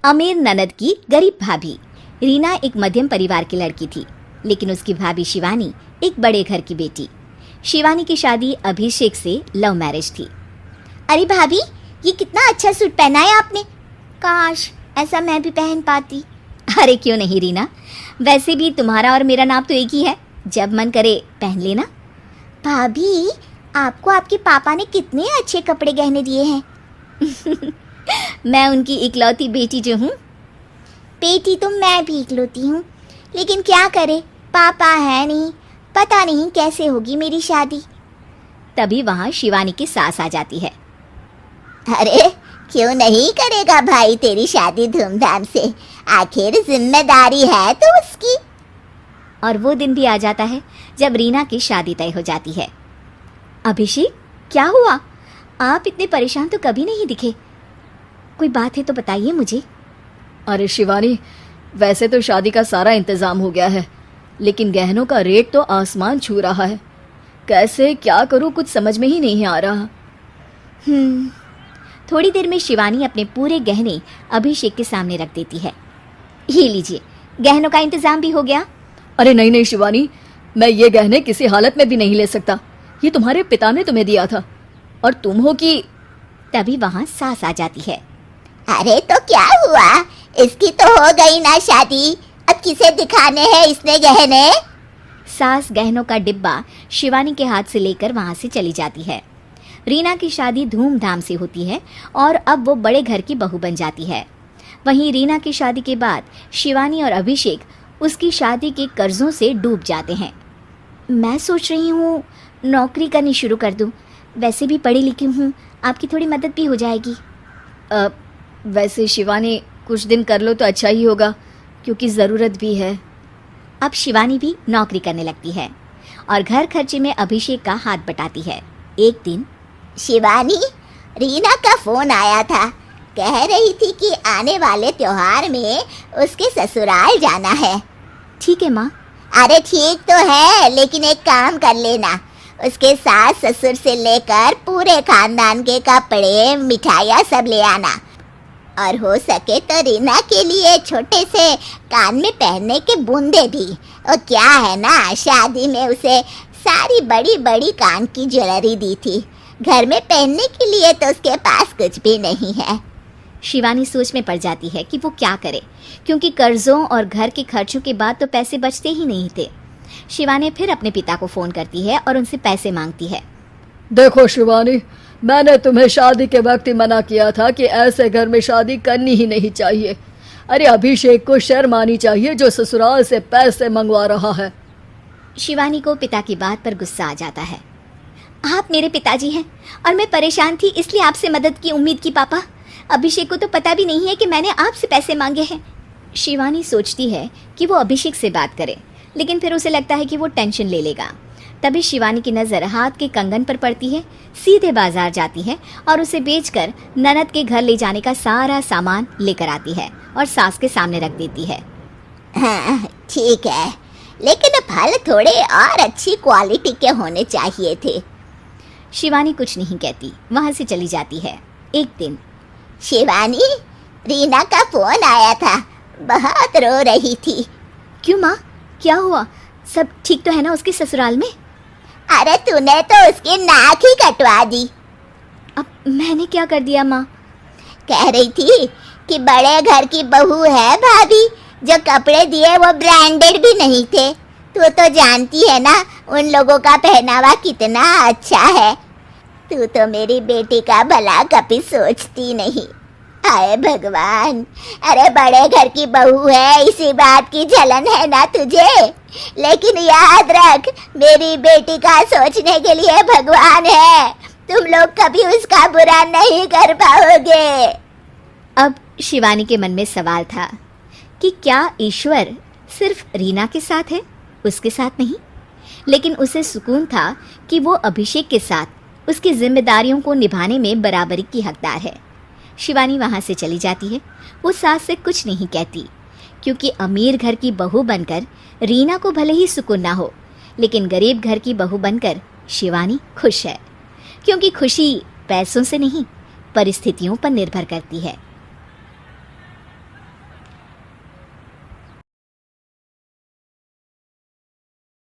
अमीर ननद की गरीब भाभी। रीना एक मध्यम परिवार की लड़की थी, लेकिन उसकी भाभी शिवानी एक बड़े घर की बेटी। शिवानी की शादी अभिषेक से लव मैरिज थी। अरे भाभी, ये कितना अच्छा सूट पहना है आपने, काश ऐसा मैं भी पहन पाती। अरे क्यों नहीं रीना, वैसे भी तुम्हारा और मेरा नाम तो एक ही है, जब मन करे पहन लेना। भाभी, आपको आपके पापा ने कितने अच्छे कपड़े गहने दिए हैं। मैं उनकी इकलौती बेटी जो हूँ। बेटी तो मैं भी इकलौती हूँ, लेकिन क्या करे, पापा है नहीं, पता नहीं कैसे होगी मेरी शादी। तभी वहाँ शिवानी की सास आ जाती है। अरे क्यों नहीं करेगा भाई तेरी शादी धूमधाम से, आखिर जिम्मेदारी है तो उसकी। और वो दिन भी आ जाता है जब रीना की शादी तय हो जाती है। अभिषेक, क्या हुआ? आप इतने परेशान तो कभी नहीं दिखे, कोई बात है तो बताइए मुझे। अरे शिवानी, वैसे तो शादी का सारा इंतजाम हो गया है, लेकिन गहनों का रेट तो आसमान छू रहा है। कैसे क्या करूं, कुछ समझ में ही नहीं आ रहा। थोड़ी देर में शिवानी अपने पूरे गहने अभिषेक के सामने रख देती है। ये लीजिए, गहनों का इंतजाम भी हो गया। अरे नहीं नहीं शिवानी, मैं ये गहने किसी हालत में भी नहीं ले सकता। ये तुम्हारे पिता ने तुम्हें दिया था, और तुम हो कि। तभी वहां सास आ जाती है। अरे तो क्या हुआ, इसकी तो हो गई ना शादी, अब किसे दिखाने हैं इसने गहने। सास गहनों का डिब्बा शिवानी के हाथ से लेकर वहां से चली जाती है। रीना की शादी धूमधाम से होती है और अब वो बड़े घर की बहू बन जाती है। वहीं रीना की शादी के बाद शिवानी और अभिषेक उसकी शादी के कर्जों से डूब जाते हैं। मैं सोच रही हूँ नौकरी करनी शुरू कर दूँ, वैसे भी पढ़ी लिखी हूँ, आपकी थोड़ी मदद भी हो जाएगी। वैसे शिवानी, कुछ दिन कर लो तो अच्छा ही होगा, क्योंकि ज़रूरत भी है। अब शिवानी भी नौकरी करने लगती है और घर खर्चे में अभिषेक का हाथ बटाती है। एक दिन शिवानी, रीना का फोन आया था, कह रही थी कि आने वाले त्योहार में उसके ससुराल जाना है। ठीक है माँ। अरे ठीक तो है, लेकिन एक काम कर लेना, उसके सास ससुर से लेकर पूरे खानदान के कपड़े मिठाइयाँ सब ले आना, और हो सके तो रीना के लिए छोटे से कान में पहनने के बूंदे भी। और क्या है ना, शादी में उसे सारी बड़ी बड़ी कान की ज्वेलरी दी थी, घर में पहनने के लिए तो उसके पास कुछ भी नहीं है। शिवानी सोच में पड़ जाती है कि वो क्या करे, क्योंकि कर्जों और घर के खर्चों के बाद तो पैसे बचते ही नहीं थे। शिवानी फिर अपने पिता को फोन करती है और उनसे पैसे मांगती है। देखो शिवानी, मैंने तुम्हें शादी के वक्त ही मना किया था कि ऐसे घर में शादी करनी ही नहीं चाहिए। अरे अभिषेक को शर्म आनी चाहिए जो ससुराल से पैसे मंगवा रहा है। शिवानी को पिता की बात पर गुस्सा आ जाता है। आप मेरे पिताजी हैं और मैं परेशान थी, इसलिए आपसे मदद की उम्मीद की पापा। अभिषेक को तो पता भी नहीं है कि मैंने आपसे पैसे मांगे हैं। शिवानी सोचती है कि वो अभिषेक से बात करे, लेकिन फिर उसे लगता है कि वो टेंशन ले लेगा। तभी शिवानी की नज़र हाथ के कंगन पर पड़ती है। सीधे बाजार जाती है और उसे बेचकर ननद के घर ले जाने का सारा सामान लेकर आती है और सास के सामने रख देती है। हाँ ठीक है, लेकिन फल थोड़े और अच्छी क्वालिटी के होने चाहिए थे। शिवानी कुछ नहीं कहती, वहाँ से चली जाती है। एक दिन शिवानी, रीना का फोन आया था, बहुत रो रही थी। क्यों माँ, क्या हुआ? सब ठीक तो है ना उसके ससुराल में? अरे तूने तो उसकी नाक ही कटवा दी। अब मैंने क्या कर दिया माँ? कह रही थी कि बड़े घर की बहू है भाभी, जो कपड़े दिए वो ब्रांडेड भी नहीं थे। तू तो जानती है ना उन लोगों का पहनावा कितना अच्छा है। तू तो मेरी बेटी का भला कभी सोचती नहीं। हाय भगवान, अरे बड़े घर की बहू है, इसी बात की जलन है ना तुझे, लेकिन याद रख मेरी बेटी का सोचने के लिए भगवान है, तुम लोग कभी उसका बुरा नहीं कर पाओगे। अब शिवानी के मन में सवाल था कि क्या ईश्वर सिर्फ रीना के साथ है, उसके साथ नहीं? लेकिन उसे सुकून था कि वो अभिषेक के साथ उसकी जिम्मेदारियों को निभाने में बराबरी की हकदार है। शिवानी वहाँ से चली जाती है। वो सास से कुछ नहीं कहती, क्योंकि अमीर घर की बहू बनकर रीना को भले ही सुकून ना हो, लेकिन गरीब घर की बहू बनकर शिवानी खुश है, क्योंकि खुशी पैसों से नहीं परिस्थितियों पर निर्भर करती है।